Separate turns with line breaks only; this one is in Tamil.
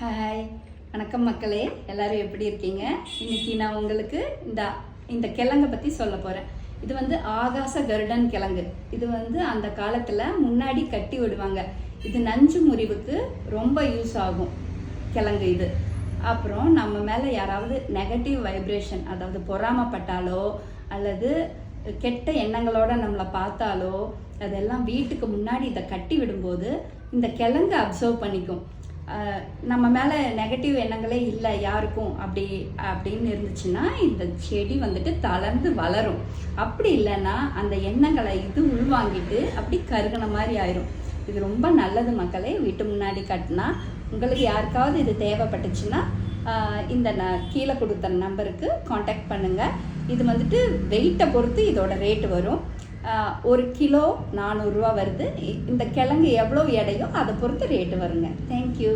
ஹாய், வணக்கம் மக்களே. எல்லாரும் எப்படி இருக்கீங்க? இன்னைக்கு நான் உங்களுக்கு இந்த கிழங்கை பற்றி சொல்ல போகிறேன். இது வந்து ஆகாச கருடன் கிழங்கு. இது வந்து அந்த காலத்தில் முன்னாடி கட்டி விடுவாங்க. இது நஞ்சு முறிவுக்கு ரொம்ப யூஸ் ஆகும் கிழங்கு இது. அப்புறம் நம்ம மேலே யாராவது நெகட்டிவ் வைப்ரேஷன், அதாவது பொறாமப்பட்டாலோ அல்லது கெட்ட எண்ணங்களோட நம்மளை பார்த்தாலோ அதெல்லாம் வீட்டுக்கு முன்னாடி இதை கட்டி விடும்போது இந்த கிழங்கு அப்சர்வ் பண்ணிக்கும். நம்ம மேலே நெகட்டிவ் எண்ணங்களே இல்லை யாருக்கும் அப்படின்னு இருந்துச்சுன்னா இந்த செடி வந்துட்டு தளர்ந்து வளரும். அப்படி இல்லைன்னா அந்த எண்ணங்களை இது உள்வாங்கிட்டு அப்படி கருகின மாதிரி ஆயிரும். இது ரொம்ப நல்லது மக்களே. வீட்டு முன்னாடி கட்டினா உங்களுக்கு யாருக்காவது இது தேவைப்பட்டுச்சுன்னா இந்த கீழே கொடுத்த நம்பருக்கு காண்டாக்ட் பண்ணுங்கள். இது வந்துட்டு வெயிட்டை பொறுத்து இதோட ரேட்டு வரும். 1 கிலோ 400 ரூபா வருது. இந்த கிழங்கு எவ்வளோ எடையோ அதை பொறுத்து ரேட்டு வருங்க. தேங்க்யூ.